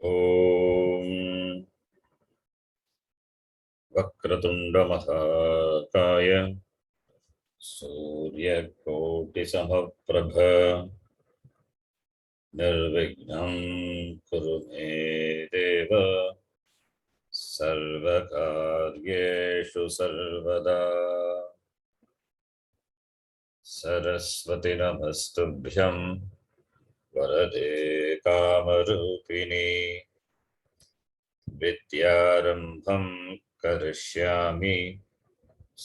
ॐ वक्रतुण्डमहाकाय सूर्यकोटिसमप्रभ निर्विघ्नं कुरु मे देव सर्वकार्येषु सर्वदा। सरस्वती नमस्तुभ्यं वरदे कामरूपिणी विद्यारम्भं करिष्यामि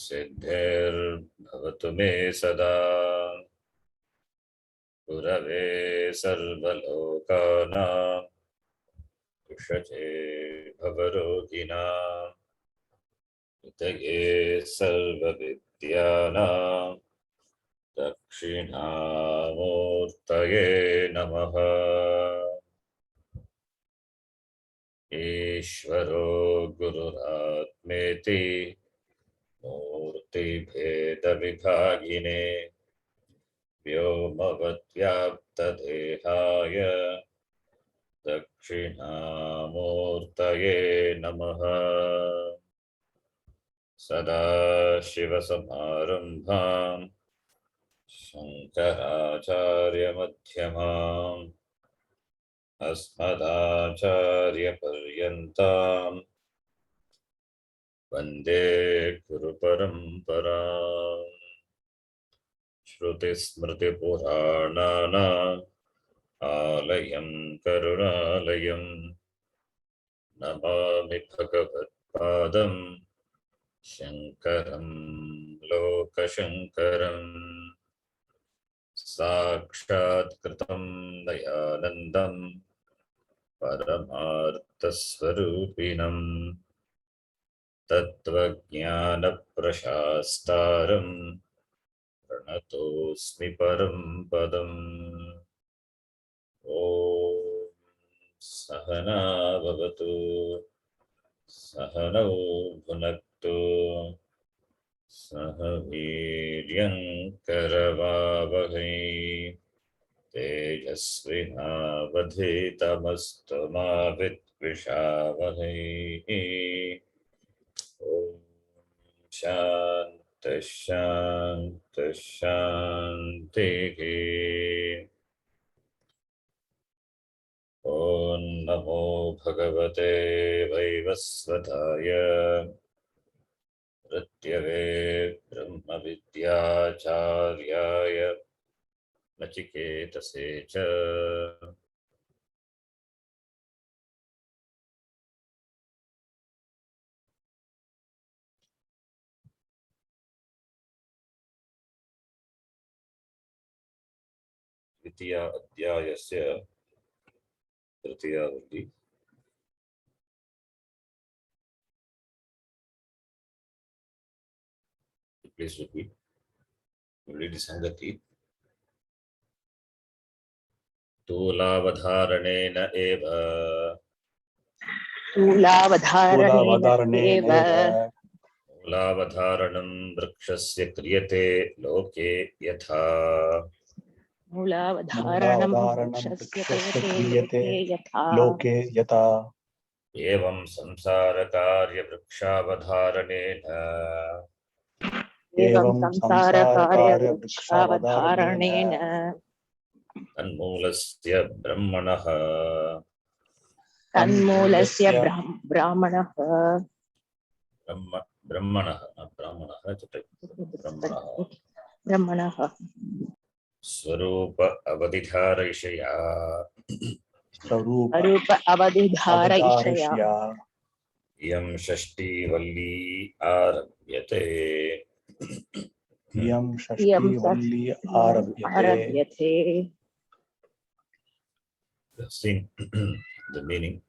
सिद्धिर्भवतु मे सदा। गुरवे सर्वलोकानां विषये भवरोगिणां हृदये सर्वविद्यानां दक्षिणामूर्तये नमः। ईश्वरो गुरुरात्मेति मूर्तिभेदविभागिने व्योमवद्व्याप्तदेहाय दक्षिणामूर्तये नमः। सदाशिवसमारम्भां शङ्कराचार्यमध्यमाम् अस्मदाचार्यपर्यन्तां वन्दे गुरुपरम्पराम्। श्रुतिस्मृतिपुराणानाम् आलयं करुणालयं नमामि भगवत्पादं शङ्करं लोकशङ्करम्। साक्षात्कृतं दयानन्दं परमार्थस्वरूपिणं तत्त्वज्ञानप्रशास्तारं प्रणतोऽस्मि परं पदम्। ॐ सहना भवतु सहनौ भुनक्तु सह वीर्यं करवावहै तेजस्विनावधीतमस्तु मा विद्विषावहै। ॐ शान्तिः शान्तिः शान्तिः। ॐ नमो भगवते वैवस्वताय ऋत्यवे ब्रह्मविद्याचार्याय नचिकेतसे च द्वितीय अध्यायस्य तृतीयावल्ली। Please repeat. Read Sangati. तूलावधारणेन एव मूलावधारणं वृक्षस्य क्रियते लोके यथा एवं संसारकार्यवृक्षावधारणेन तन्मूलस्य ब्रह्मणः स्वरूप अवधिधारयिषया इयं षष्ठीवल्ली आरभ्यते। We have seen the meaning.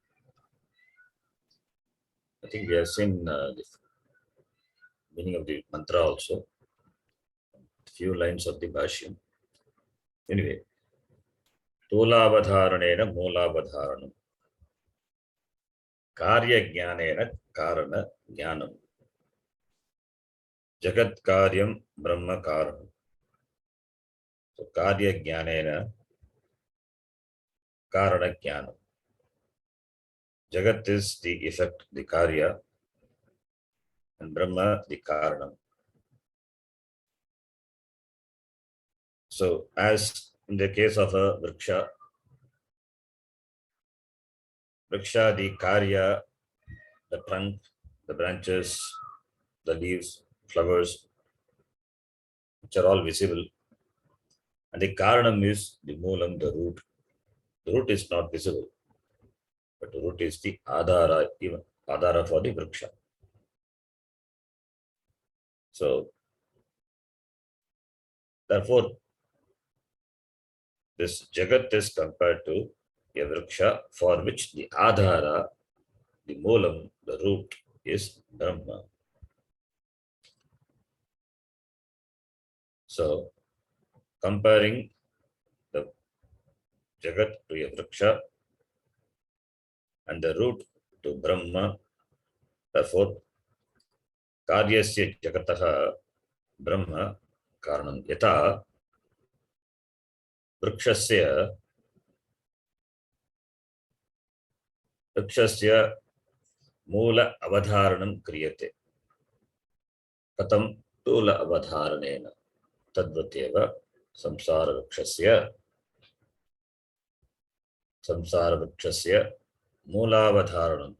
I think we have seen the meaning of the mantra also. Few lines of the Bhashyam. Anyway, Tolavadharanena Moolavadharanam. Karya Jnanena Karana Jnanam. Jagat Karyam Brahma Karanam. So Karya Jnanena Karana Jnanam. Jagat is the effect, the karya, and Brahma the karanam. So, as in the case of a vriksha, the karya, the trunk, the branches, the leaves, flowers, which are all visible. And the karanam is the moolam, the root. The root is not visible, but the root is the adhara, even adhara for the vriksha. So, therefore, this jagat is compared to a vriksha for which the adhara, the moolam, the root is Brahma. So, comparing the jagat to a vriksha and the root to Brahma, therefore, karyasya jagataha Brahma karanam yata vrikshasya moola avadharanam kriyate. Katam tula avadharanena tadvateva samsara vrikshasya moolavadharanam.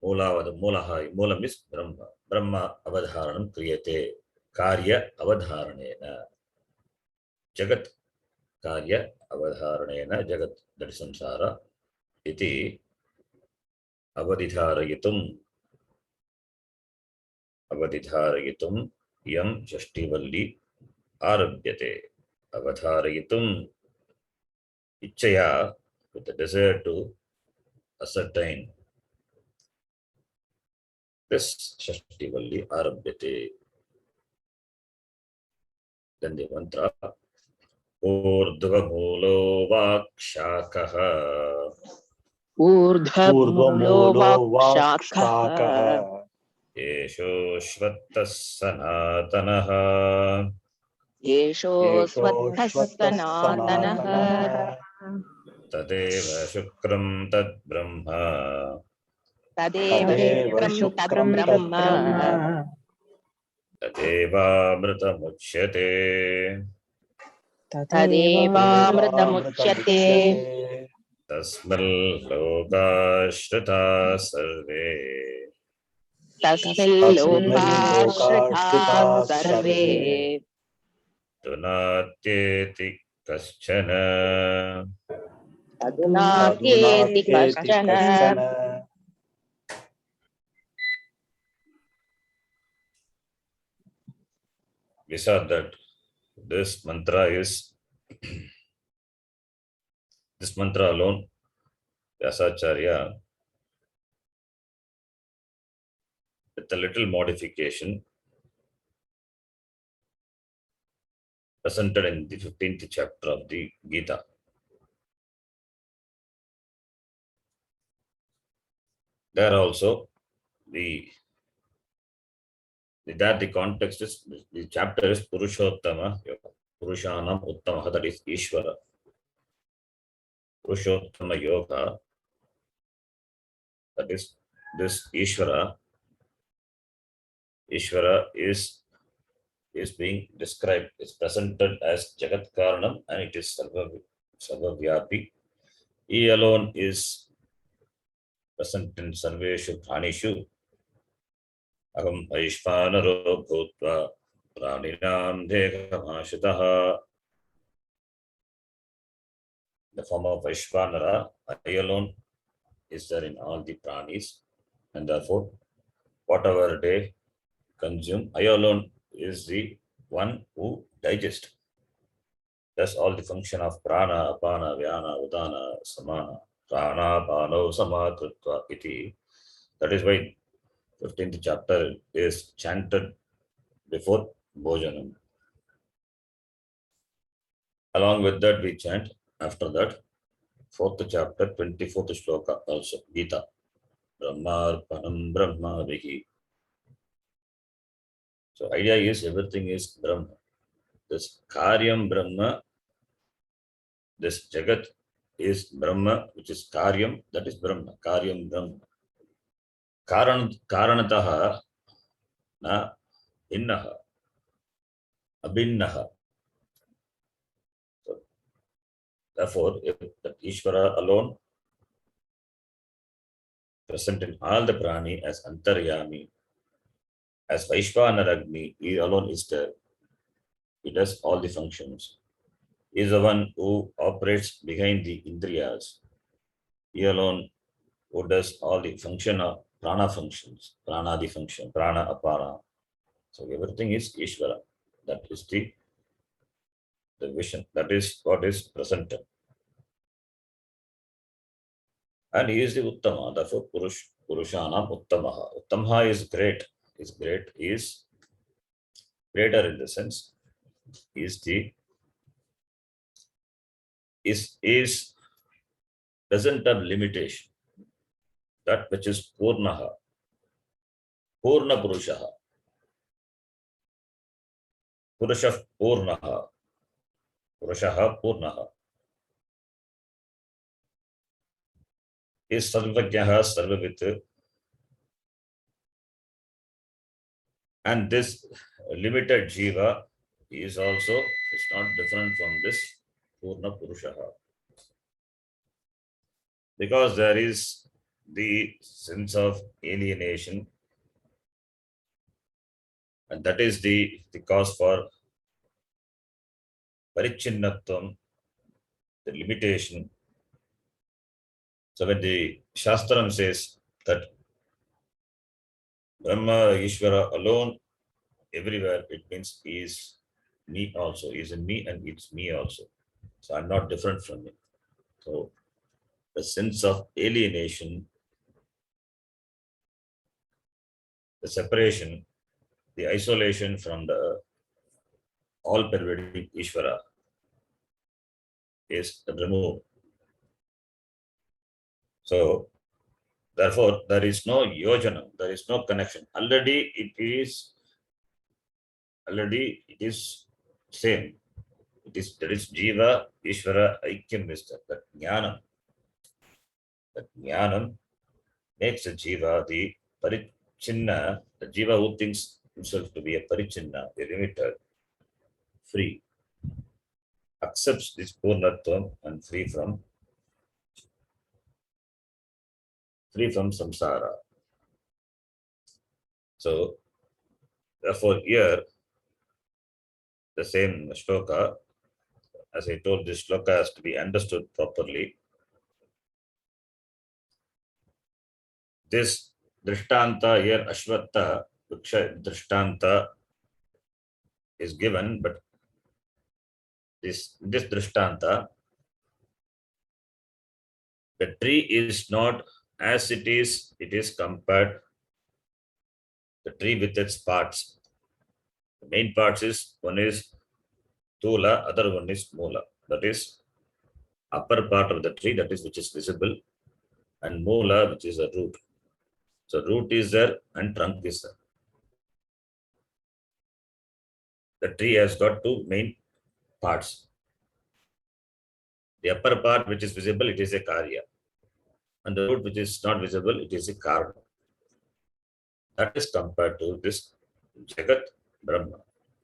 Moolam is Brahma. Brahma avadharanam kriyate. Karya avadharanena. Jagat karya avadharanena. Jagat, that is samsara. Iti avadharayitum yam shashtivalli arabhyate. Avadharayitum ichaya, with the desire to ascertain this shashtivalli arabhyate. Then the mantra ऊर्ध्वमूलो वाक्शाकः ऊर्ध्वमूलो वाक्शाकः येषोऽश्वत्थः सनातनः येषोऽश्वत्थः सनातनः तदेव शुक्रं तद्ब्रह्म तदेव शुक्रं तद्ब्रह्म तदेवामृतमुच्यते तदेवामृतमुच्यते तस्मिल्लोकाश्रिताः सर्वे तस्मिल्लोकाश्रिताः सर्वे तु नात्येति कश्चन नात्येति कश्चन. We saw that this mantra alone, Vyasacharya, with a little modification, presented in the 15th chapter of the Gita. There also, the context is, the chapter is Purushottama Yoga. Purushanam Uttamaha, that is Ishvara. Purushottama Yoga, that is this Ishvara. Ishvara is being described, is presented as Jagat Karanam, and it is Sarvavyapi. He alone is present in Sarveshu Pranishu. Aham Vaishvanaro Bhutva Praninam Dehamashitaha. The form of Vaishvanara, I alone is there in all the pranis, and therefore, whatever they consume, I alone is the one who digests. That's all the function of prana, apana, vyana, udana, samana, prana, pano, samakritva, iti. That is why 15th chapter is chanted before Bhojanam. Along with that, we chant after that 4th chapter, 24th shloka also, Gita. Brahmarpanam Brahma Vihi. So idea is everything is Brahma. This Karyam Brahma, this Jagat is Brahma, which is Karyam, that is Brahma. Karyam Brahma. Karanataha na innaha, abhinnaha. So, therefore, if that Ishvara alone present in all the prani as Antaryami, as Vaishvanaragni, he alone is there. He does all the functions. He is the one who operates behind the Indriyas. He alone who does all the function of prana functions, prana the function, prana apara. So everything is Ishvara. That is the vision. That is what is presented. And he is the Uttama. Therefore, Purushanam Uttamaha. Uttamaha is great. Is great. Is greater in the sense. Is doesn't have limitation. That which is Purnaha. Purna Purushaha. Purusha Purnaha. Purushaha Purnaha. Is Sarvajnaha Sarvavit. And this limited Jiva is also not different from this Purna Purushaha. Because there is the sense of alienation, and that is the cause for Parichinnatvam, the limitation. So when the Shastram says that Brahma, Ishvara alone, everywhere, it means he is me also. He is in me and it's me also. So I'm not different from him. So the sense of alienation, the separation, the isolation from the all-pervading Ishvara is removed. So, therefore, there is no yojana, there is no connection. Already it is same. There is Jiva, Ishvara, Aikyam is that Jnanam. That Jnanam makes the Jiva the Parichinna, the Jiva who thinks himself to be a Parichinna, a limited, free, accepts this Purnatvam and free from samsara. So, therefore, here, the same shloka, as I told, this shloka has to be understood properly. This drishtanta here, Ashwatha, Vriksha drishtanta is given, but this drishtanta, the tree is not as it is compared, the tree with its parts. The main parts is, one is Tula, other one is Mula. That is upper part of the tree, that is which is visible, and Mula, which is a root. So root is there and trunk is there. The tree has got two main parts. The upper part which is visible, it is a Karya. And the root which is not visible, it is a Karma. That is compared to this Jagat Brahma.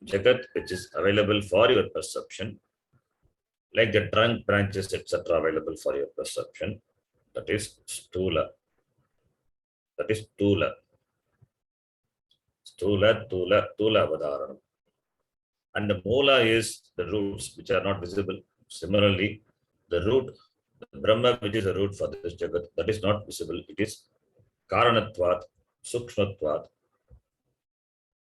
Jagat which is available for your perception, like the trunk, branches, etc. available for your perception. That is Stula. That is Tula. Stula, Tula Vadaranam. And the Mula is the roots which are not visible. Similarly, the root, the Brahma, which is a root for this Jagat, that is not visible. It is Karanatvat, Sukshmatvat.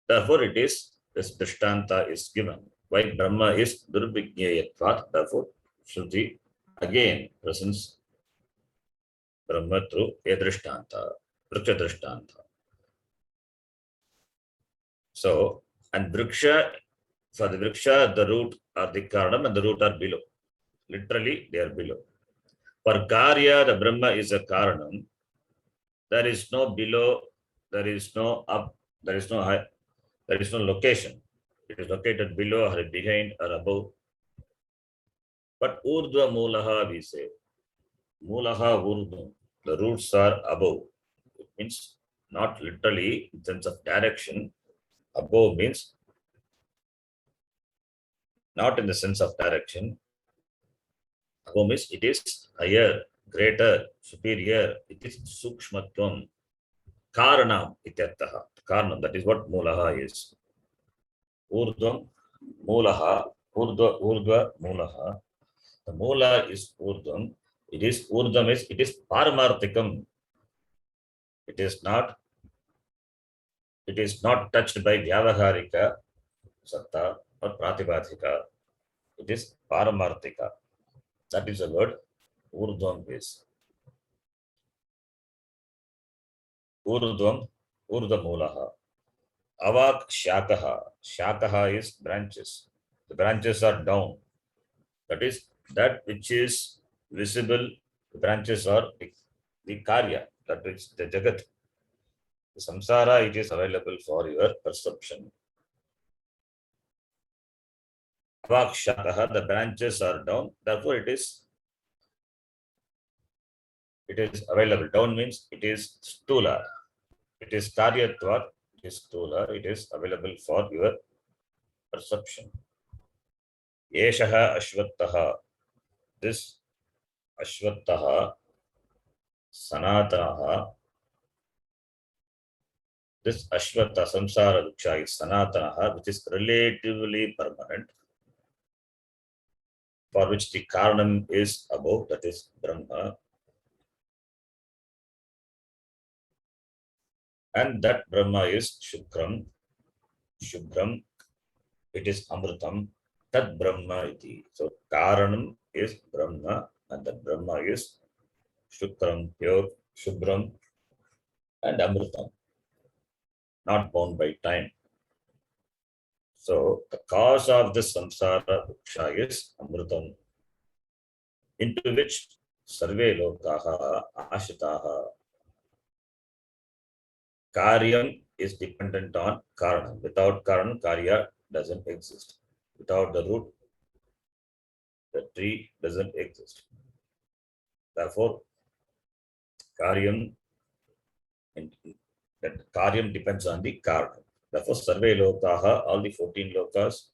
Therefore, it is, this Drishtanta is given. While Brahma is Durvigneyatvat, therefore, Shruti again presents Brahma through a Drishtanta, Vriksha Drishtanta. So, and Vriksha, for the Vriksha, the root are the Karanam and the root are below. Literally, they are below. For Karya, the Brahma is a Karanam. There is no below, there is no up, there is no high, there is no location. It is located below or behind or above. But Urdhva Mulaha, we say, Mulaha urdhvam. The roots are above. It means not literally in sense of direction. Above means not in the sense of direction. Above means it is higher, greater, superior. It is sukshmatvam. Karanam ityarthaha. Karanam, that is what mulaha is. Urdhvam, mulaha, urdhva, mulaha. The mula is urdhvam. It is paramarthikam. It is not touched by vyavaharika satta or pratipadhika. It is paramarthika. That is the word urdhvam is. Urdhvam, urdhamulaha. Avak shakaha. Shakaha is branches. The branches are down. That is that which is visible. The branches are the karya. That is the jagat. The samsara, it is available for your perception. Avak shakaha, the branches are down. Therefore, it is available. Down means it is stula. It is karyatvat. It is stula. It is available for your perception. Yeshaha ashvattaha. This ashvattaha sanatanaha. This ashvatta samsara vriksha is sanatanaha, which is relatively permanent, for which the karanam is above, that is Brahma. And that Brahma is Shukram. Shubram, it is Amrutam. That Brahma iti. So Karanam is Brahma, and that Brahma is Shukram, pure, Shubram, and Amrutam, not bound by time. So the cause of the samsara vriksha is Amrutam, into which sarve lokaha ashitaha. Karyam is dependent on Karanam. Without Karanam, Karya doesn't exist. Without the root, the tree doesn't exist. Therefore, Karyam, that Karyam depends on the Karanam. Therefore, Sarve Lokaha, all the 14 lokas,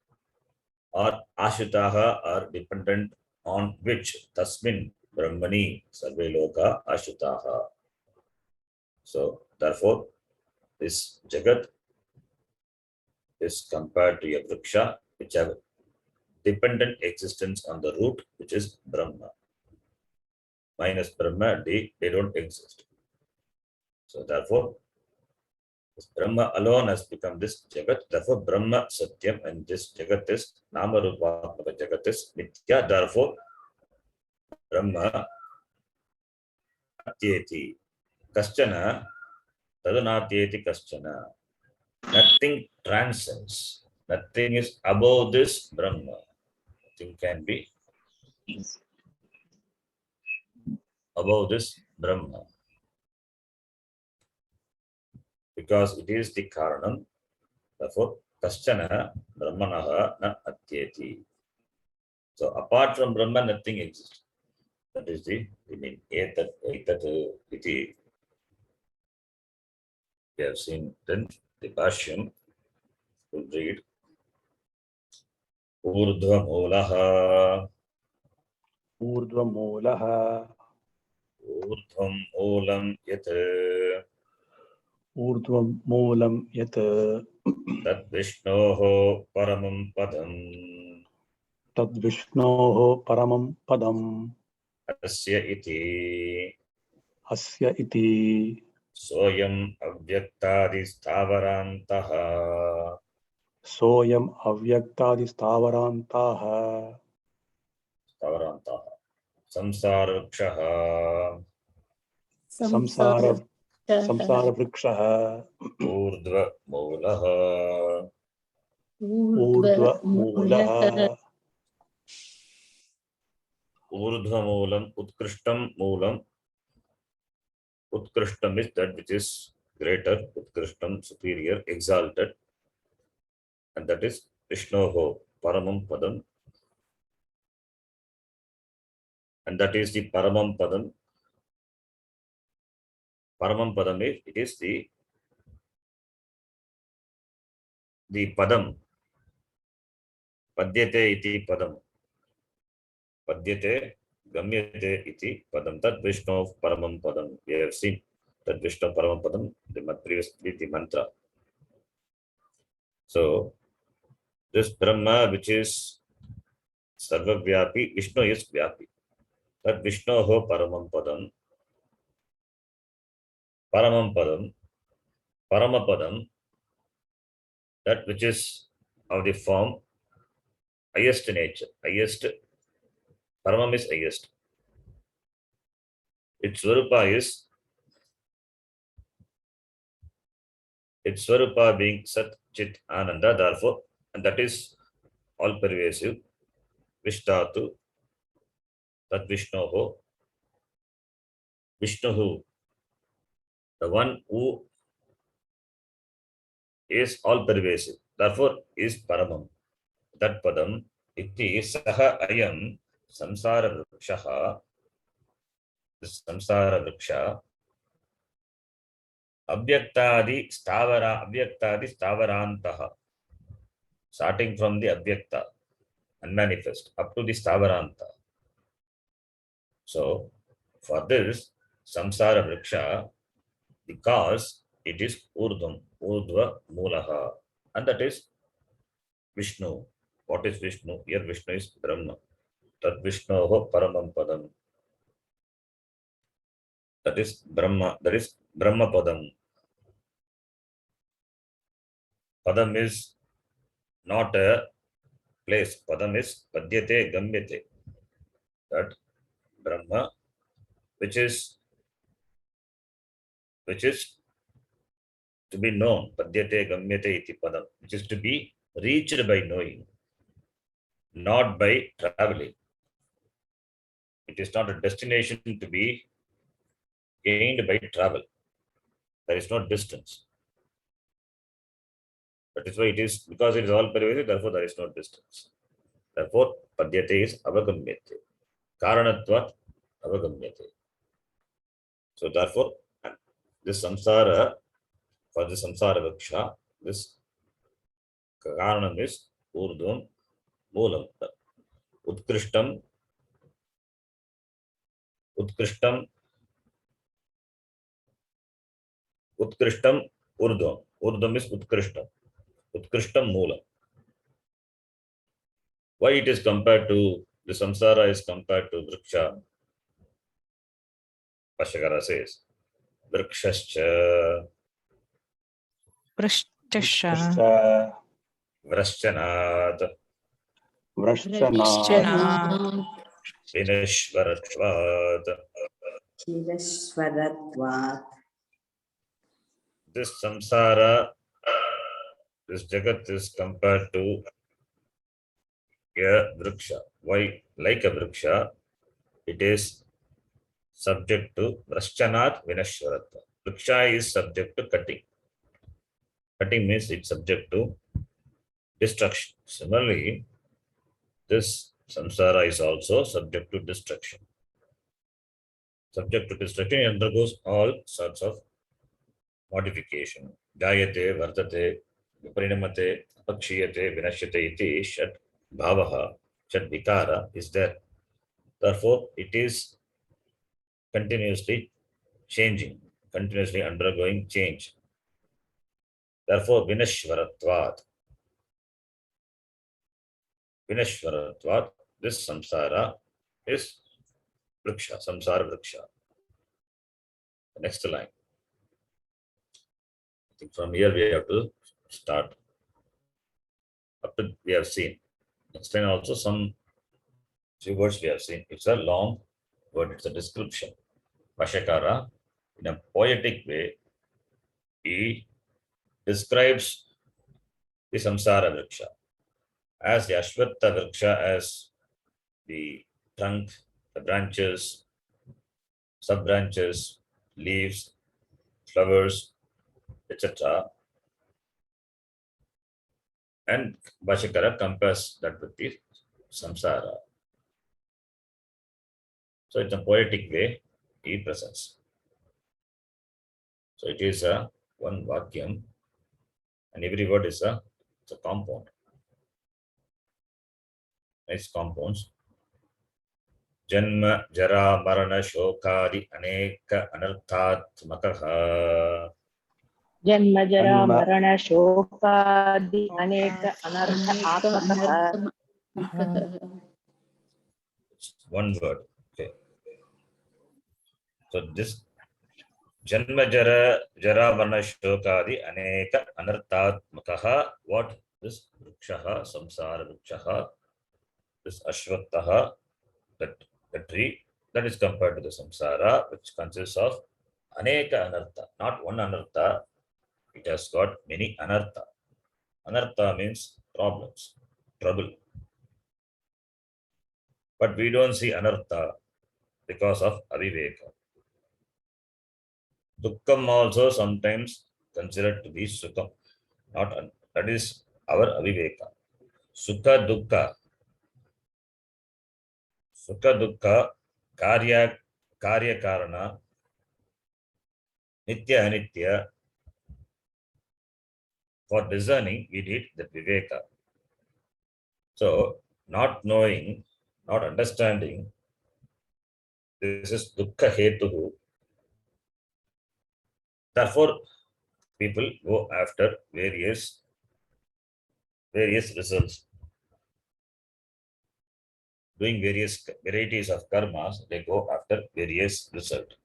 or Ashitaha are dependent on which? Tasmin Brahmani Sarve Loka Ashitaha. So, therefore, this Jagat is compared to a Vriksha, which have dependent existence on the root, which is Brahma. Minus Brahma, they don't exist. So therefore, this Brahma alone has become this Jagat. Therefore, Brahma Satyam, and this Jagat is Nama Rupatmaka Jagat is Nitya. Therefore, Brahma Atyeti Kaschana Tadanatyeti Kaschana. Nothing transcends. Nothing is above this Brahma. Nothing can be above this Brahma, because it is the Karanam. Therefore, Kaschana Brahmanaha na Atyeti. So, apart from Brahma, nothing exists. That is the meaning. Etat iti. We have seen then the Bhashyam. We'll read. Urdhva Urdhvamulaha. Urdhvam olam yat. Urdhvamulam yat. Tad Vishnoho paramam padam. Tad Vishnoho paramam padam. Asya iti. Asya iti. Soyam avyaktadi stavarantaha. Soyam avyaktadi stavarantaha. Stavarantaha. Samsarakshaha. Samsara vrikshaha. Urdhva Mulaha. Urdhvamulaha. Urdhva Mulam, Utkrishtam Mulam. Utkrishtam is that which is greater, Utkrishtam, superior, exalted. And that is Vishnoho, Paramam Padam. and that is the Paramam Padam. Paramam Padam is, it is the Padam. Padyate iti Padam. Padyate Gamyate iti Padam. That Vishnu Paramam Padam. We have seen that Vishnu Paramam Padam, the previously the mantra. So this Brahma, which is Sarvavyapi, Vishnu is Vyapi. That Vishnu ho Paramam Padam. Paramam Padam. Paramapadam, that which is of the form highest nature, highest. Paramam is highest. Its Swarupa being Sat Chit Ananda, therefore, and that is all pervasive. Vishtatu, Tat Vishnoho, Vishnuhu, the one who is all pervasive, therefore is Paramam. That Padam, iti Saha Ayam Samsara Vrikshaha, this Samsara Vriksha, Abhyaktadi Stavarantaha, starting from the Abhyakta, unmanifest, up to the Stavaranta. So, for this Samsara Vriksha, the cause, it is Urdhva Mulaha, and that is Vishnu. What is Vishnu? Here Vishnu is Brahma. Tad Vishnoho Paramam Padam. That is Brahma Padam. Padam is not a place. Padam is Padyate Gamyate. That Brahma, which is to be known, Padyate Gamyate iti Padam, which is to be reached by knowing, not by traveling. It is not a destination to be gained by travel. There is no distance. That is why it is, because it is all pervasive, therefore there is no distance. Therefore, Padyate is Avagamyate. Karanatvat Avagamyate. So therefore, this samsara, for the samsara vriksha, this karanam is urdhvam moolam. Utkrishtam urdhvam. Urdhvam is utkrishtam. Utkrishtam moolam. Why it is compared to, the samsara is compared to vriksha? Bhashyakara says, vrikshascha Prashtasha. vrashchanat Vrashchana vineshvaratvat. Shivaswaratvat. This samsara, this jagat is compared to a vriksha. Why? Like a vriksha, it is subject to vrashchanat vineshvaratva. Vriksha is subject to cutting. Cutting means it's subject to destruction. Similarly, this samsara is also subject to destruction. Subject to destruction, it undergoes all sorts of modification. Jayate, vartate, parinamate, apakshiyate, vinashyate iti shat bhavaha, shat vikara is there. Therefore, it is continuously changing, continuously undergoing change. Therefore, vinashvaratvat, this samsara is vriksha, samsara vriksha. The next line. I think from here we have to start. Up to we have seen. Next line also some few words we have seen. It's a long word, it's a description. Bhashyakara, in a poetic way, he describes the samsara vriksha as the Ashwatha vriksha, as the trunk, the branches, sub-branches, leaves, flowers, etc. And Bhashyakara compares that with the samsara. So it's a poetic way he presents. So it is a one vacuum, and every word is a compound. Nice compounds. Janma, Jara, Marana, Shokadi, Aneka, Anarthatmakaha. जन्म जरा जन्म मरण शोकादि अनेक अनर्थ आत्मकः One word. Okay. So this Janma, Jara, Marana, Shokadi, Aneka, Anarthatmakaha. What? This Vrikshaha, Samsara Vrikshaha, this Ashwataha, that the tree, that is compared to the samsara, which consists of aneka anartha, not one anartha. It has got many anartha. Anartha means problems, trouble. But we don't see anartha because of aviveka. Dukkam also sometimes considered to be sukham, not that is our aviveka. Sukha dukkha, karya karana, nitya anitya. For discerning, we need the viveka. So, not knowing, not understanding, this is dukkha hetuhu. Therefore, people go after various results. Doing various varieties of karmas, they go after various results.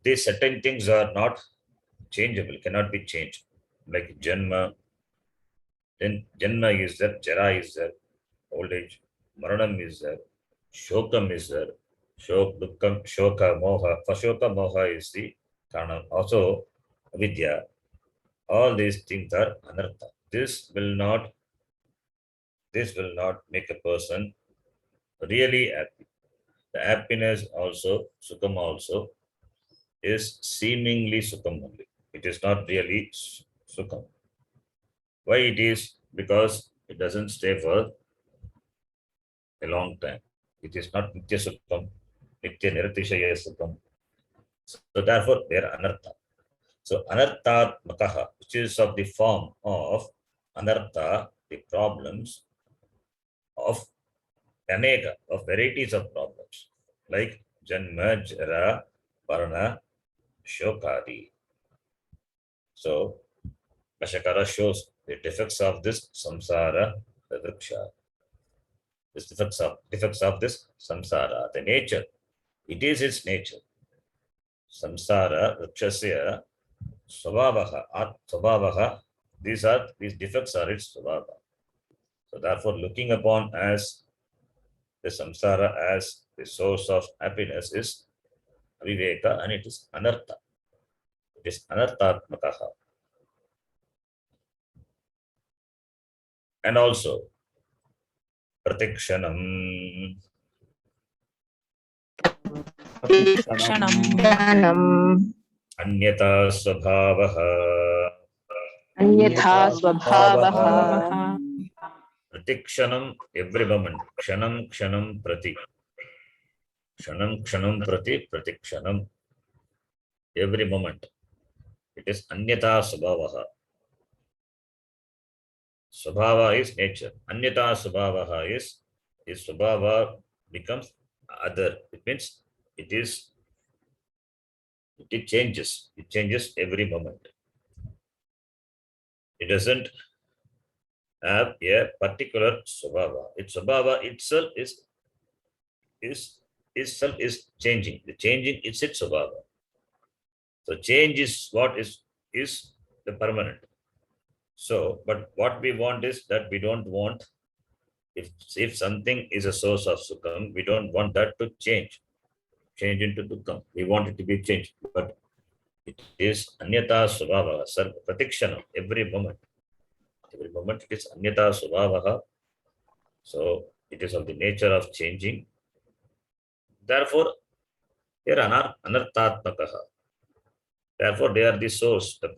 These certain things are not changeable, cannot be changed. Like Janma, then Janma is there, Jara is there, old age, Maranam is there, Shokam is there, Dukkam, Shoka, Moha. For Shoka, Moha is the Karna. Also, Vidya. All these things are anartha. This will not make a person really happy. The happiness also, Sukham also, is seemingly Sukham only. It is not really Sukham. Why it is? Because it doesn't stay for a long time. It is not Nitya Sukham, Nitya Niratishaya Sukham. So therefore, they are anartha. So anarthatmakaha, which is of the form of anartha, the problems of aneka, of varieties of problems, like janma, jara, varna, shokadi. So Bashakara shows the defects of this samsara, the vriksha. This defects of this samsara, the nature. It is its nature. Samsara, vrikshasya, swabhavaha, these defects are its swabhava. So therefore, looking upon as the samsara as the source of happiness is aviveka, and it is anartha. It is anarthatmakaha. And also, pratikshanam, ज्ञानम् anyata swabhavaha. अन्यथा स्वभावः Pratikshanam, every moment. Kshanam, kshanam, prati. Kshanam, kshanam, prati, pratikshanam. Every moment. It is anyata swabhavaha. Swabhava is nature. Anyata swabhavaha is swabhava becomes other. It means it changes. It changes every moment. It doesn't have a particular swabhava. Its swabhava itself is changing. The changing is its swabhava. So change is what is the permanent. So, but what we want is that we don't want, if something is a source of sukham, we don't want that to change into dukkam. We want it to be changed, but it is anyata swabhava, pratikshanam, every moment. Every moment it is anyata swabhava. So it is of the nature of changing. Therefore, they are anarthatmakaha. Therefore, they are the source of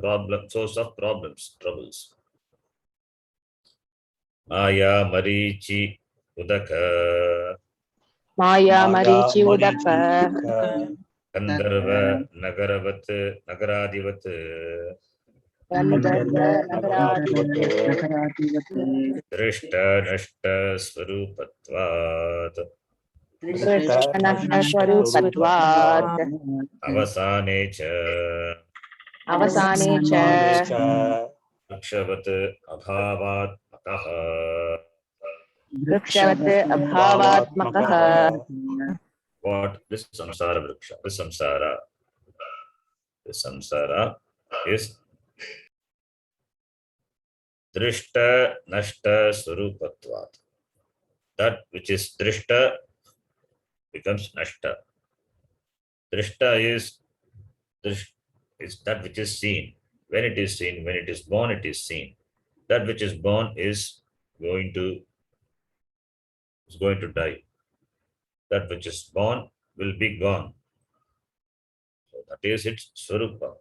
problems, troubles. Maya, Marichi, Udaka, Maya Marichi Udaka, Gandharva, Nagaravat, Nagaradivat, Gandharva Nagaradivat, Nagaradi, Drishta, Nashta, Swarupatvat, Drishta Drishtanashta Nashta Swarupatvat, Swarupatvat, Avasane cha, Avasane Avasane cha, cha, Akshavat, Abhavat, Makaha. Vrikshavat Abhavatmakaha. Bhavatmakaha. What? This samsara vriksha, this samsara is drishta nashta swarupatvat. That which is drishta becomes nashta. Drishta is that which is seen. When it is seen, when it is born, it is seen. That which is born is going to die. That which is born will be gone. So that is its swarupa.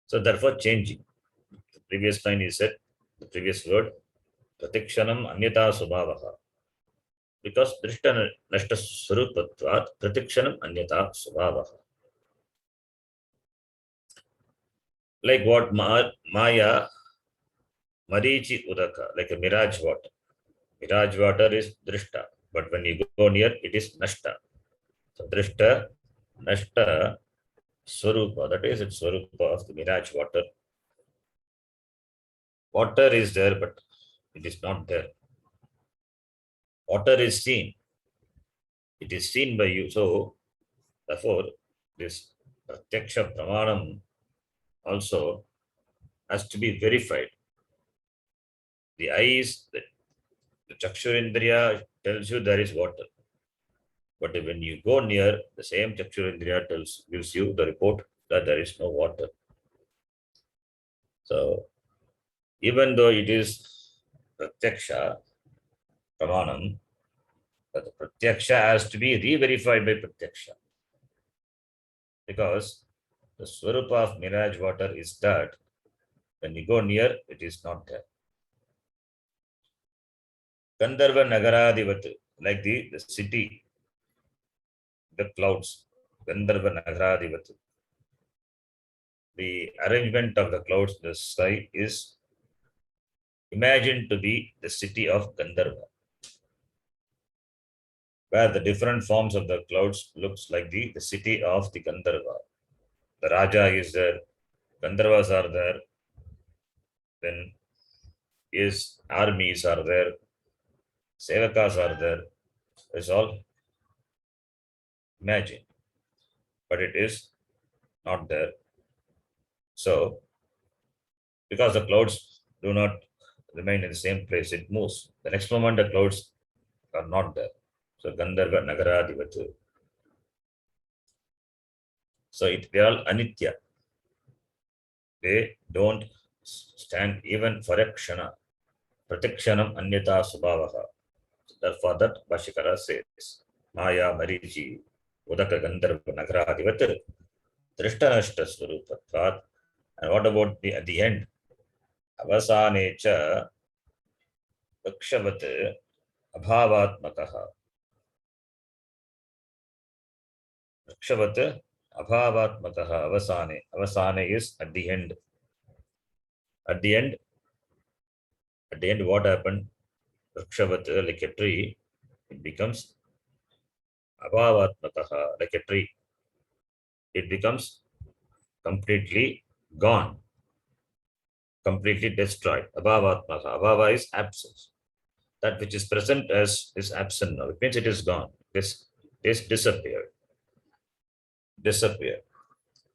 So therefore changing. The previous line is said, the previous word, pratikshanam anyata subhavaha. Because drishta nashta swarupatvat pratikshanam anyata subhavaha. Like what Maya, Marichi Udaka, like a mirage water. Mirage water is drishta, but when you go near, it is nashta. So drishta, nashta, swarupa, that is its swarupa of the mirage water. Water is there, but it is not there. Water is seen. It is seen by you. So, therefore, this pratyaksha pramanam also has to be verified. The eyes, the chakshurindriya tells you there is water. But when you go near, the same chakshurindriya gives you the report that there is no water. So, even though it is pratyaksha pramanam, but the pratyaksha has to be re-verified by pratyaksha. Because the swarupa of mirage water is that when you go near, it is not there. Gandharva Nagaradivat, like the city, the clouds, Gandharva Nagaradivat. The arrangement of the clouds in the sky is imagined to be the city of Gandharva, where the different forms of the clouds looks like the city of the Gandharva. The Raja is there, Gandharvas are there, then his armies are there, Sevakas are there. It's all imagined, but it is not there. So, because the clouds do not remain in the same place, it moves. The next moment, the clouds are not there. So, Gandharva Nagaradivatu. So, they are all anitya. They don't stand even for a kshana. Pratikshanam anyata subhavaha. Therefore, that Bhashikara says, Maya Marichi Udaka Gandharva Nagaradivat Drishtanashta Swarupatvat. And what about at the end? Avasane cha Vakshavat Abhavatmakaha. Vakshavat Abhavatmakaha Avasane. Avasane is at the end. At the end, what happened? Vakshavat, like a tree, it becomes Abhavatmakaha, like a tree. It becomes completely gone, completely destroyed. Abhavatmakaha. Abhava is absence. That which is present as is absent now. It means it is gone. This disappeared. Disappear.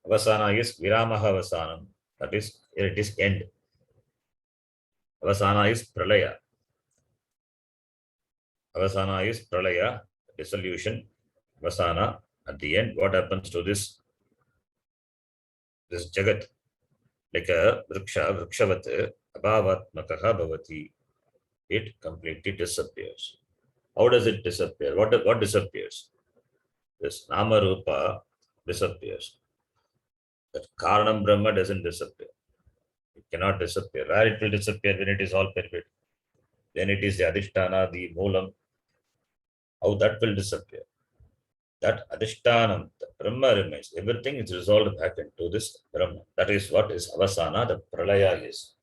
Avasana is Viramaha Avasanam. That is, it is end. Avasana is Pralaya. Avasana is Pralaya, dissolution. Avasana, at the end, what happens to this Jagat? Like a Vrikshavat, Abhavatmakaha Bhavati. It completely disappears. How does it disappear? What disappears? This Nama Rupa disappears. That Karanam Brahma doesn't disappear. It cannot disappear. Where it will disappear when it is all perfect. then it is the Adhisthana, the Moolam, how that will disappear. That Adhishthanam, the Brahma remains. Everything is resolved back into this Brahma. That is what is Avasana, the Pralaya is.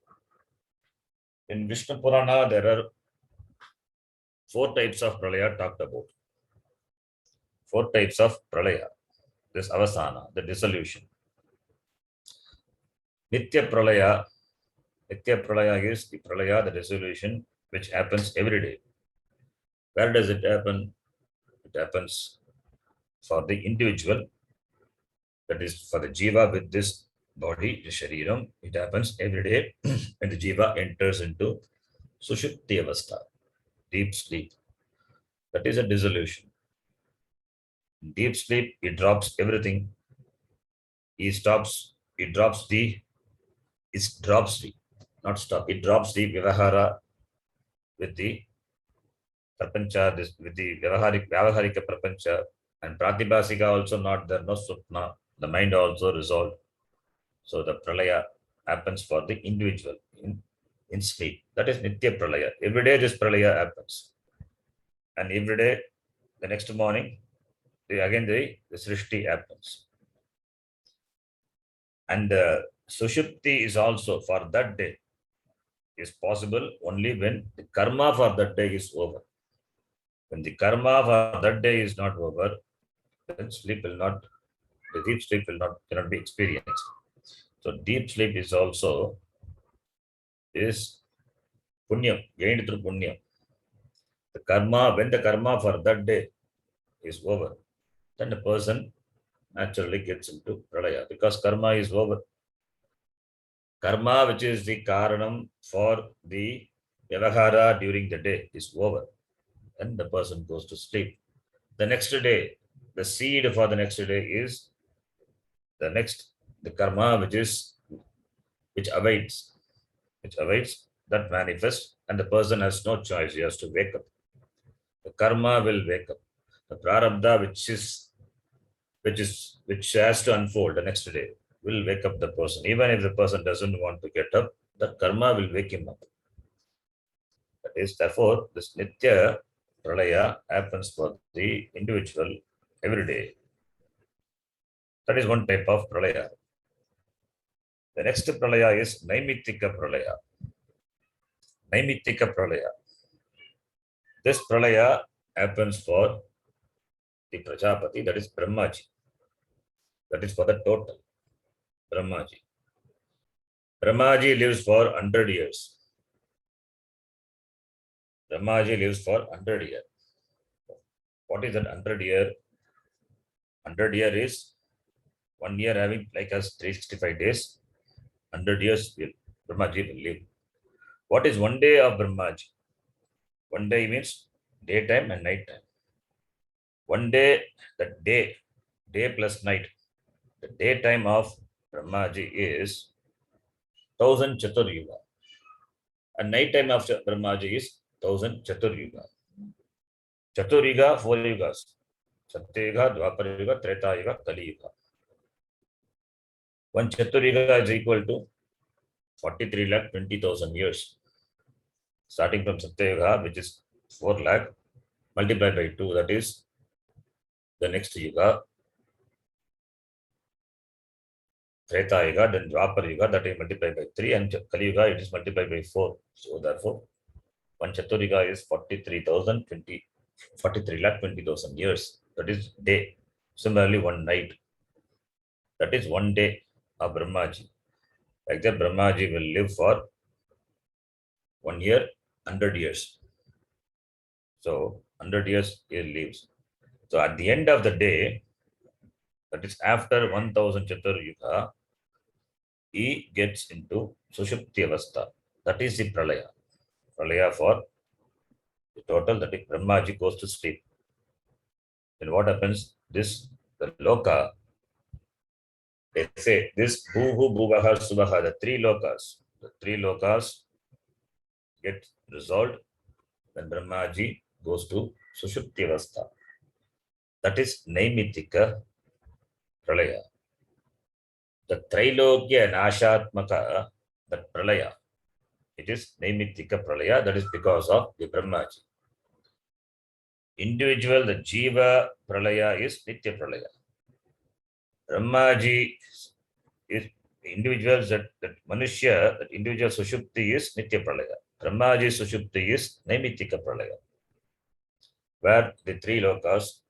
In Vishnu Purana, there are 4 types of Pralaya talked about. 4 types of Pralaya. This Avasana, the dissolution. Nitya Pralaya is the Pralaya, the dissolution, which happens every day. Where does it happen? It happens for the individual, that is for the Jiva with this body, the Shariram. It happens every day when the Jiva enters into Sushupti Avastha, deep sleep. That is a dissolution. In deep sleep, it drops everything. It drops the, not stop, it drops the Vyavahara with the Prapancha, with the Vyavaharika Prapancha, and Pratibhasika also not there, no Supna, the mind also resolved. So the Pralaya happens for the individual in sleep. That is Nitya Pralaya. Every day this Pralaya happens. And every day, the next morning, again the Srishti happens. And Sushupti is also for that day is possible only when the karma for that day is over. When the karma for that day is not over, then sleep will not, the deep sleep cannot be experienced. So deep sleep is also is punyam, gained through punyam. The karma, when the karma for that day is over, then the person naturally gets into pralaya because karma is over. Karma, which is the karanam for the vyavahara during the day, is over. Then the person goes to sleep. The next day, the seed for the next day is the karma which awaits, that manifests, and the person has no choice. He has to wake up. The karma will wake up. The prarabdha, which has to unfold the next day, will wake up the person. Even if the person doesn't want to get up, the karma will wake him up. That is, therefore, this nitya pralaya happens for the individual every day. That is one type of pralaya. The next pralaya is naimittika pralaya. Naimittika pralaya. This pralaya happens for the Prajapati, that is Brahmaji. That is for the total Brahmaji. Brahmaji lives for 100 years. Brahmaji lives for 100 years. What is that 100 year? 100 year is 1 year having like us 365 days. 100 years Brahmaji will live. What is 1 day of Brahmaji? 1 day means daytime and night time. 1 day, that day plus night. The daytime of Brahmaji is 1000 Chaturyuga. And night time of Brahmaji is 1000 Chaturyuga. Chaturyuga, 4 yugas. Satyuga, Dwapara Treta Yuga, Kali Yuga. 1 Chaturyuga is equal to 43,20,000 years. Starting from Satyuga, which is 4 lakh, multiplied by 2, that is the next Yuga. Treta Yuga, then Dwapara Yuga, that is multiplied by 3, and Kali Yuga, it is multiplied by 4. So therefore, 1 Chaturyuga is 43,20,000 years. That is day. Similarly, 1 night. That is 1 day of Brahmaji. Like that, Brahmaji will live for 1 year, 100 years. So 100 years he lives. So at the end of the day, that is after 1000 Chaturyuga, he gets into Sushupti Avastha. That is the Pralaya. Pralaya for the total, that is Brahmaji goes to sleep. Then what happens? The Loka, they say this Bhuhu, Bhuvaha, Suvaha, the 3 lokas get resolved when Brahmaji goes to Sushupti Avastha. That is Naimittika Pralaya. The Trailokya Nashatmaka, that Pralaya, it is Naimittika Pralaya. That is because of the Brahmaji. Individual, the Jiva Pralaya is Nitya Pralaya. Brahmaji is individuals that Manushya, that individual Sushupti is Nitya Pralaya. Brahmaji Sushupti is Naimittika Pralaya, where the three lokas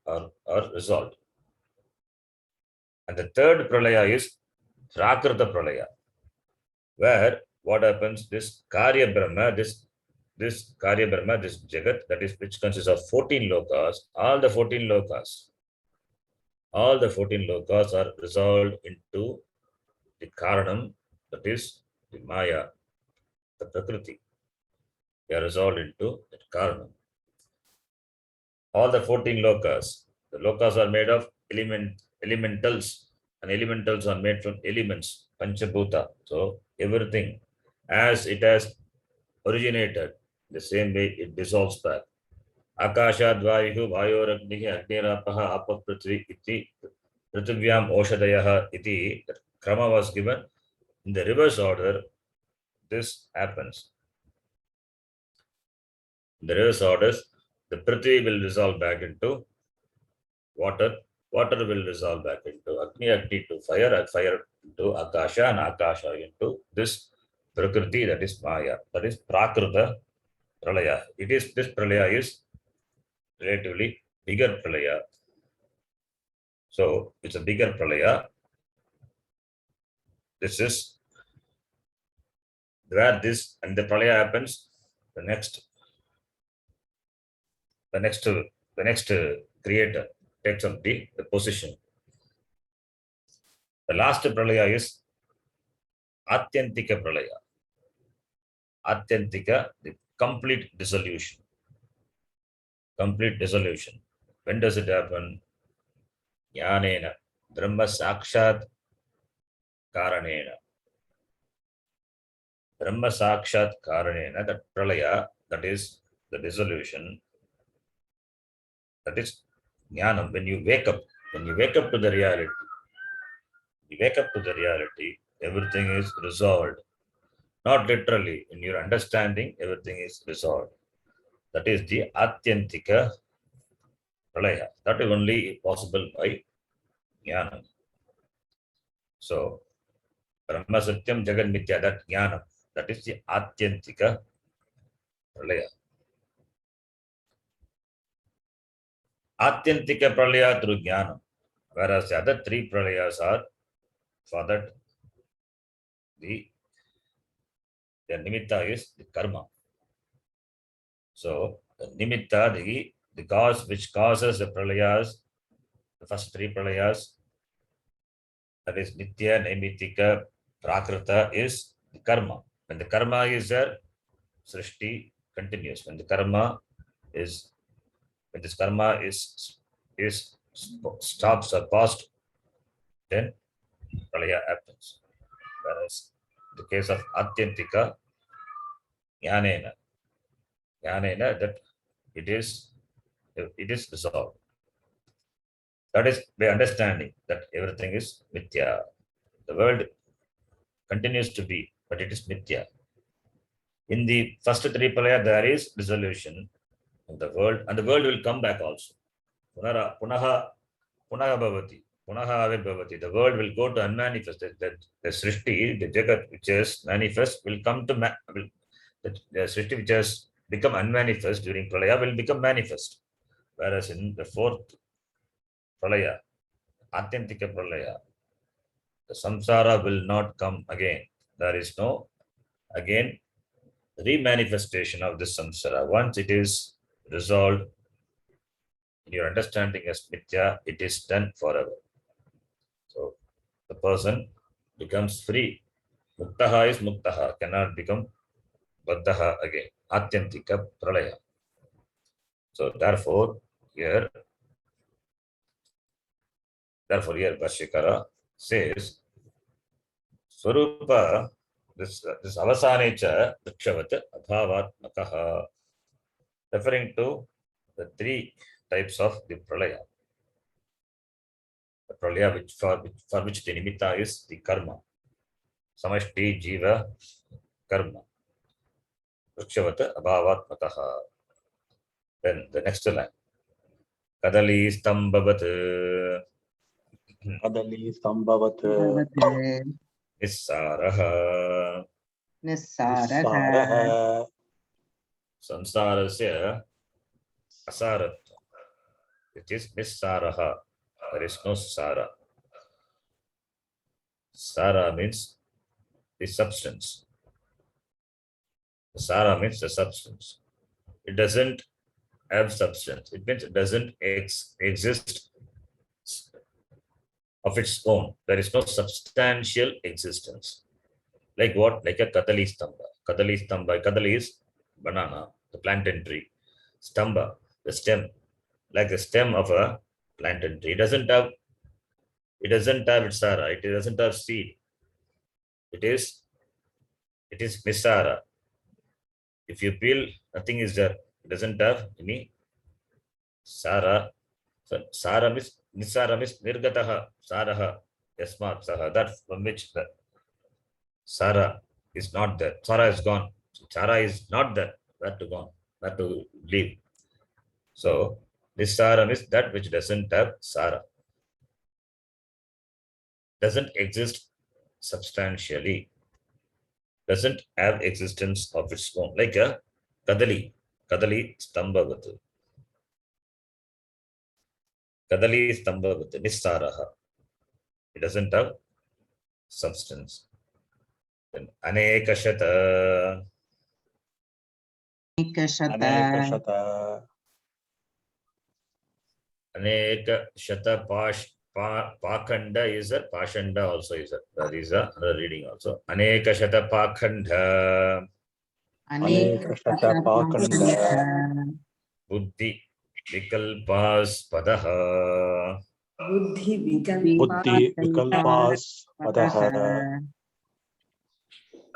are resolved. And the third Pralaya is Prakrita Pralaya, where what happens, this Karya Brahma, this Karya Brahma, this Jagat, that is which consists of 14 lokas, all the 14 lokas are resolved into the Karanam, that is the Maya, the Prakriti. They are resolved into that Karanam. All the 14 lokas, the lokas are made of elementals, and elementals are made from elements, Panchabhuta. So everything, as it has originated, the same way it dissolves back. Akasha Dvayu Vayoragnihi Agnirapaha Apa Prithvi iti Prithvyam Oshadayaha iti. The Krama was given in the reverse order. This happens. In the reverse orders, the Prithvi will dissolve back into water, water will dissolve back into Agni, Agni to fire, fire into Akasha, and Akasha into this Prakriti, that is Maya, that is Prakrita Pralaya. This Pralaya is relatively bigger Pralaya. So it's a bigger Pralaya. This is where this and the Pralaya happens. The next creator takes up the position. The last Pralaya is Atyantika Pralaya. Atyantika, the complete dissolution. Complete dissolution. When does it happen? Jnanena, Brahma Sakshat Karanena. Brahma Sakshat Karanena, that Pralaya, that is the dissolution, that is Jnanam. When you wake up to the reality, everything is resolved. Not literally, in your understanding, everything is resolved. That is the Atyantika Pralaya. That is only possible by Jnanam. So, Brahma Satyam Jagat Mithya, that Jnanam, that is the Atyantika Pralaya. Atyantika Pralaya through Jnanam, whereas the other three Pralayas are for that their nimitta is the karma. So the nimitta, the cause which causes the pralayas, the first three pralayas, that is nitya, naimittika, prakrita, is the karma. When the karma is there, srishti continues. When this karma is stops or paused, then pralaya happens. Whereas the case of atyantika, jnanena, that it is resolved. That is by understanding that everything is mithya. The world continues to be, but it is mithya. In the first three pralaya, there is dissolution of the world, and the world will come back also. Punaha bhavati, punaha avirbhavati. The world will go to unmanifest. The srishti, the jagat which is manifest, will come to the srishti which has become unmanifest during pralaya will become manifest. Whereas in the fourth pralaya, Atyantika Pralaya, the samsara will not come again. There is no again remanifestation of this samsara. Once it is resolved in your understanding as mithya, it is done forever. So the person becomes free. Muktaha is muktaha, cannot become baddhaha again. Atyantika Pralaya. So therefore here Bhashyakara says, Swarupa, this avasanecha drikshavat abhavatmakaha, referring to the three types of the pralaya. The pralaya for which the nimitta is the karma. Samashti, jiva, karma. Vrikshavat abhavatmakaha. Then the next line. Kadali stambavat Kadali Sambhavat nissaraha. Nissaraha Samsarasya asarat. It is nissaraha. There is no sara. Sara means the substance. Sara means the substance. It doesn't have substance. It means it doesn't exist of its own. There is no substantial existence. Like what? Like a Kathali stamba. Kathali stamba. Kathali is banana, the plantain tree. Stamba, the stem, like the stem of a plantain tree. It doesn't have its sara. It doesn't have seed. It is nisara. If you peel, nothing is there. It doesn't have any sara. So sara means nisara means nirgataha saraha yasmat saha. That from which the sara is not there. Sara is gone. Sara is not there. Where to gone? Where to leave? So nisara means that which doesn't have sara. Doesn't exist substantially. Doesn't have existence of its own. Like a kadali stambhavatu. Kadali stambhavatu nissaraha. It doesn't have substance. Then anekashata. Anekashata Aneka shata pakanda is a pashanda also is a. That is another reading also. Aneka shata pakanda. Anekashata Pakanda Buddhi vikalpas padaha. Buddhi Vikalpas Padaha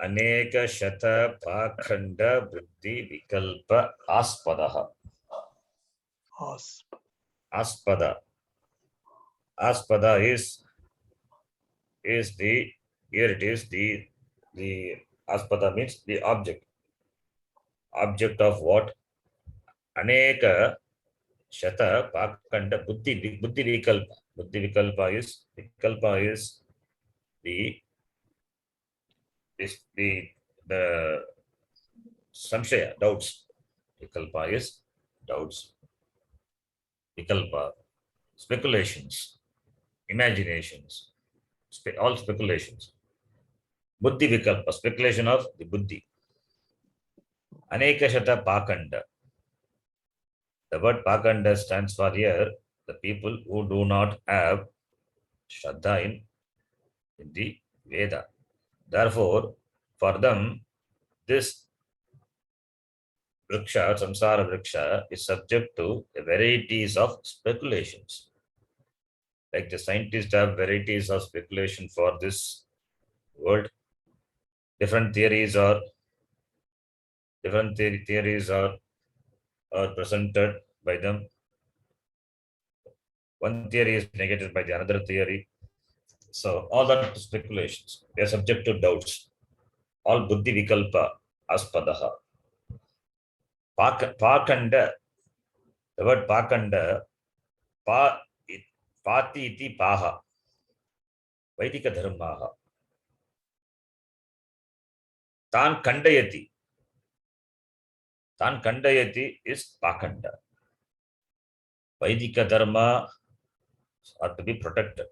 Aneka shata pakhanda buddhi vikalpa aspadaha. Aspada. Aspada is the, here it is the aspada means the object. Object of what? Aneka shata pakhanda buddhi vikalpa. Buddhi vikalpa is the samshaya, doubts. Vikalpa is doubts. Vikalpa, speculations, imaginations, all speculations. Buddhi vikalpa, speculation of the buddhi. Anekashata pakanda. The word pakanda stands for here the people who do not have shraddha in the Veda. Therefore, for them, this vriksha, samsara vriksha, is subject to varieties of speculations. Like the scientists have varieties of speculation for this world. Different theories are presented by them. One theory is negated by the another theory. So all that speculations, they are subject to doubts. All buddhi vikalpa aspadaha. Pakanda, the word pakanda, pati iti paha, Vaidika dharmaha. Tan kandayati is pakanda. Vaidika dharma are to be protected.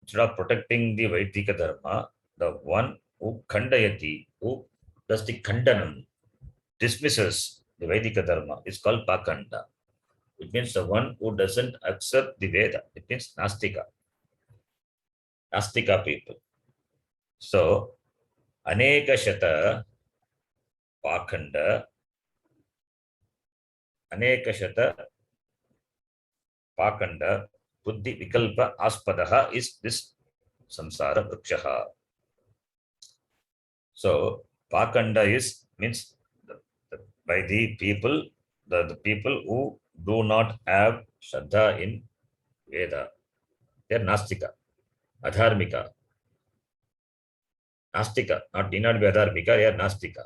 Instead of protecting the Vaidika dharma, the one who kandayati, who does the kandanam, dismisses the Vaidika dharma, is called pakanda. It means the one who doesn't accept the Veda. It means Nastika people. So, Aneka Shata Pakanda, Aneka Shata Pakanda, Buddhi Vikalpa Aspadaha is this Samsara Vrikshaha. So, Pakanda means by the people, the people who do not have Shraddha in Veda. They are Nastika, Adharmika. Nastika, not need not be adharmika, they are Nastika.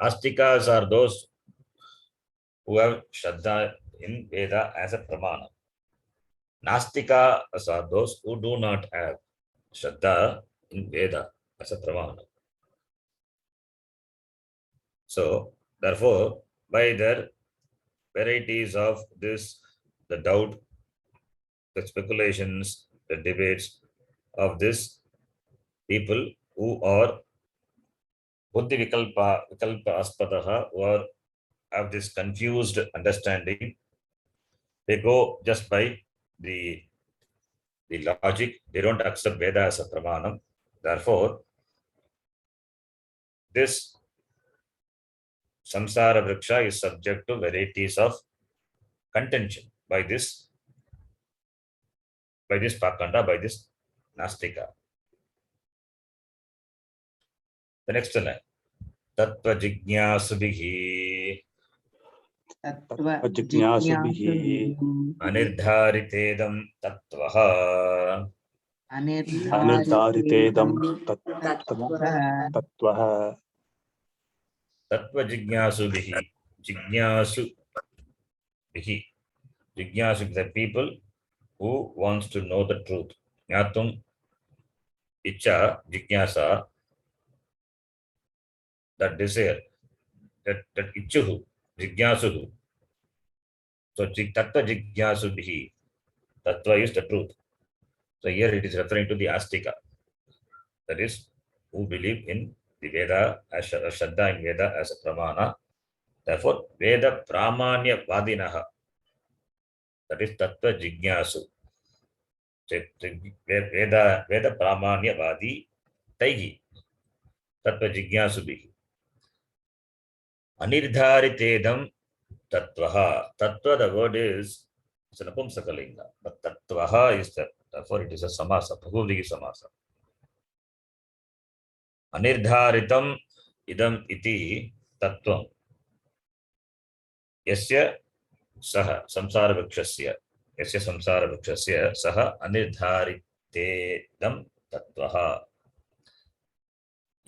Astikas are those who have Shraddha in Veda as a Pramana. Nastikas are those who do not have Shraddha in Veda as a Pramana. So, therefore, by their varieties of this, the doubt, the speculations, the debates of this people who are Buddhi Vikalpa Aspadaha, who are have this confused understanding, they go just by the logic, they don't accept Veda as a Pramanam. Therefore, this Samsara Vriksha is subject to varieties of contention by this Pakanda, by this Nastika. The next line, Tattva Jignasubhihi Jignasubihi Anirdharitedam Tattvaha Anirdharitedam Tattvaha Tattva Jignasubihi Jignasu, the people who wants to know the truth. Jnatum Icha Jignasa, that desire, that Ichuhu, Jignasuhu. So Tattva Jignasubihi, Tattva is the truth. So here it is referring to the Astika, that is, who believe in the Veda as Shraddha in Veda as a Pramana. Therefore, Veda Pramanya Vadinaha, that is Tattva Jignasu. Veda Pramanya Vadi Taihi, Tattva Jignasubihi. Anirdharitedam Tattvaha. Tattva, the word is it's an Apumsakalinga, but Tattvaha is that. Therefore, it is a Samasa, Bhagavadiki Samasa. Anirdharitam idam iti tattvam. Yasya saha samsara vrikshasya. Yasya samsara vrikshasya saha anirdharitedam tattvaha.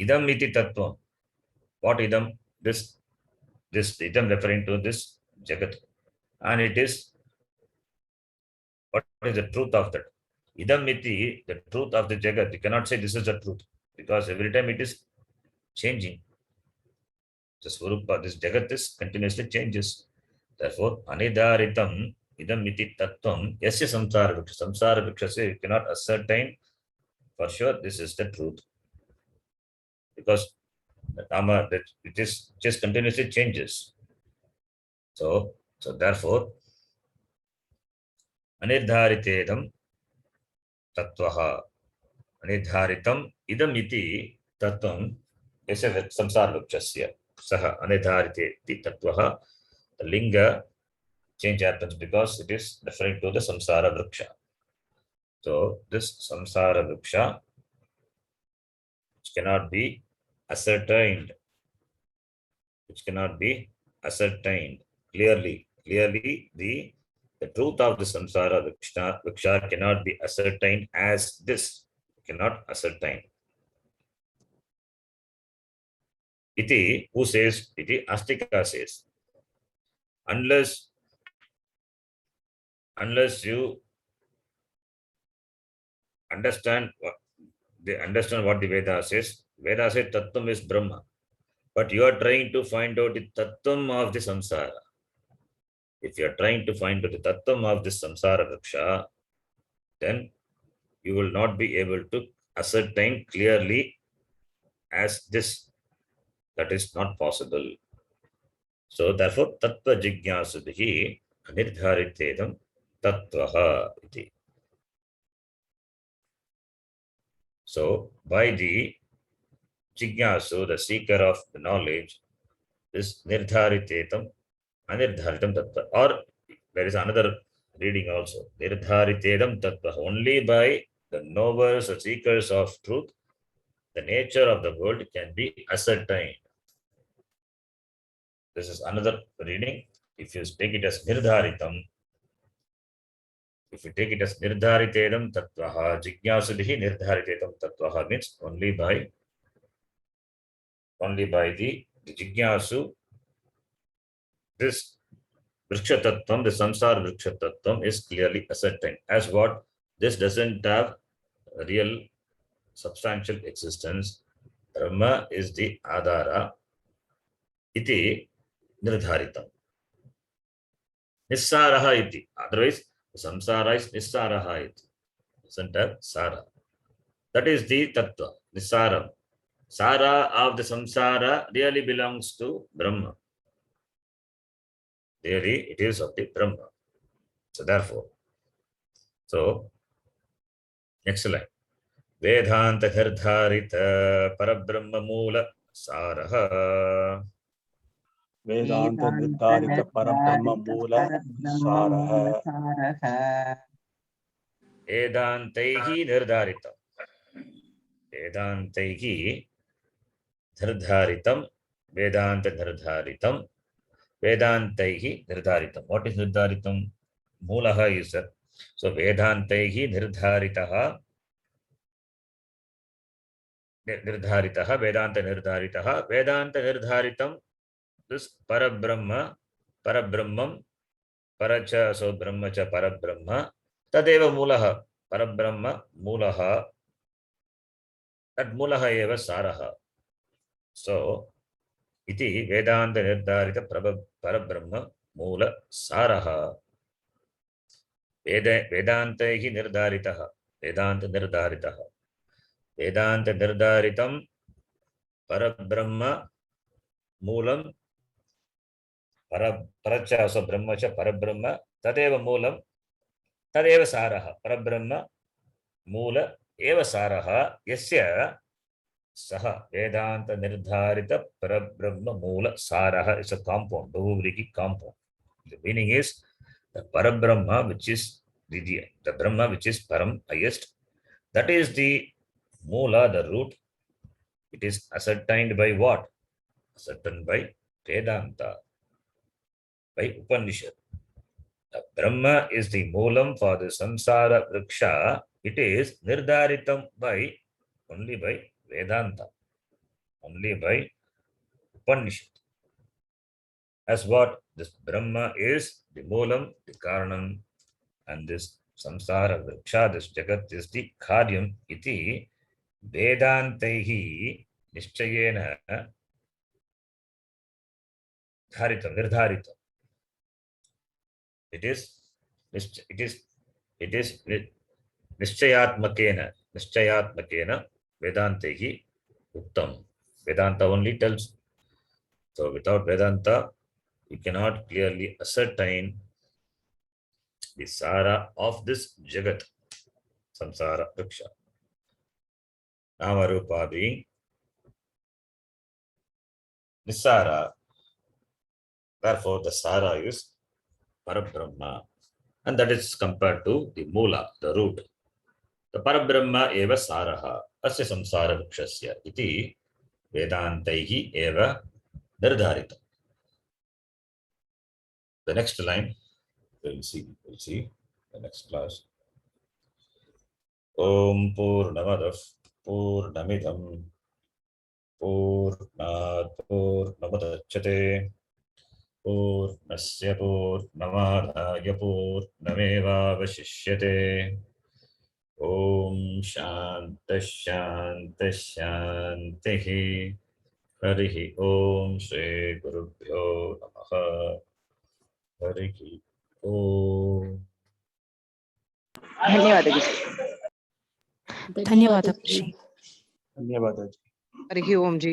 Idam iti tattvam. What idam? This idam referring to this Jagat. And it is, what is the truth of that? Idam iti, the truth of the Jagat. You cannot say this is the truth, because every time it is changing. The Swarupa, this Jagat is continuously changes. Therefore, Anidharitam idam iti tattvam yasya samsara vrikshasya, you cannot ascertain for sure this is the truth. Because the Dhamma, that it is just continuously changes. So therefore, Anirdharitedam tattvaha. Anirdharitam idam iti tattvam yasya samsara vrikshasya. Saha Anirdharite iti tattvaha. The linga change happens because it is referring to the samsara vriksha. So this samsara vriksha, which cannot be ascertained, clearly. The truth of the samsara vriksha cannot be ascertained as this. Cannot ascertain. Iti, who says? Iti Astika says. Unless you understand what the Veda says. Veda says Tattvam is Brahma. But you are trying to find out the Tattvam of the samsara. If you are trying to find out the Tattvam of the samsara vriksha, then you will not be able to ascertain clearly as this. That is not possible. So therefore, Tattva Jignasubhihi Anirdharitedam Tattvaha iti. So by the Jignasu, the seeker of the knowledge, is Nirdharitetam, Anirdharitam Tattva. Or there is another reading also. Nirdharitedam Tattva. Only by the knowers or seekers of truth, the nature of the world can be ascertained. This is another reading. If you take it as Nirdharitam, Nirdharitedam Tattvaha, Jignasubihi Nirdharitetam Tattvaha means only by only by the Jignasu. This Vriksha Tattvam, the Samsara Vriksha Tattvam is clearly ascertained. As what? This doesn't have a real substantial existence. Brahma is the Adhara. Iti Nirdharitam. Nissaraha iti. Otherwise, Samsara is Nissaraha iti. Doesn't have Sara. That is the Tattva, Nissaram. Sara of the Samsara really belongs to Brahma. Really, it is of the Brahma. So therefore, next line. Vedanta Nirdharita Parabrahma Mula Saraha. Vedanta Nirdharita Parabrahma Mula Saraha. Vedantaihi Nirdharitam. Vedantaihi Nirdharitam. Vedanta Nirdharitam. Vedantaihi Nirdharitam. What is Nirdharitam? Mulaha is that. So Vedantaihi Nirdharitaha. Nirdharitaha. Vedanta Nirdharitaha. Vedanta Nirdharitam. This Parabrahma. Parabrahmam. Paracha. So Brahmacha Parabrahma. Tadeva Mulaha. Parabrahma Mulaha. That Mulaha eva Saraha. So iti Vedanta Nirdharita Parabrahma Mula Saraha. Vedantaihi Nirdharitaha. Vedanta Nirdharitaha. Vedanta Nirdharitam Parabrahma Moolam Paracha. So Brahmacha Parabrahma. Tadeva Moolam. Tadeva Saraha. Parabrahma Moola eva Saraha. Yasya Saha Vedanta Nirdharita Parabrahma Moola Saraha is a compound, Bahuvrihi compound. The meaning is the Parabrahma, which is the Brahma, which is Param, highest. That is the Moola, the root. It is ascertained by what? Ascertained by Vedanta, by Upanishad. The Brahma is the Moolam for the Samsara Vriksha. It is Nirdharitam by only by Vedanta, only by Upanishad. As what? This Brahma is the Moolam, the Karanam, and this Samsara Vriksha, this Jagat is the Karyam. Iti Vedantaihi Nishchayena Dharitam, Nirdharitam. It is Nishchayatmakena Vedantaihi Uttam. Vedanta only tells. So without Vedanta, you cannot clearly ascertain the Sara of this Jagat, Samsara Vriksha. Namarupa being Nissara. Therefore, the Sara is Parabrahma. And that is compared to the Mula, the root. The Parabrahma eva Saraha. Asya Samsara Vrikshasya. Iti Vedantaihi eva Nirdharita. The next line, we'll see the next class. Om Purnamadav Purnamidam Purnat Purnamadachyate Purnasya Purnamadhaya Purnamevavashishyate. Om Shanti. Harihi Om Shri Gurubhyo Namaha. Harihi Om. ಧನ್ಯವಾದ ಧನ್ಯವಾದ. ಧನ್ಯವಾದ. ಹರಿ ಓಂ G.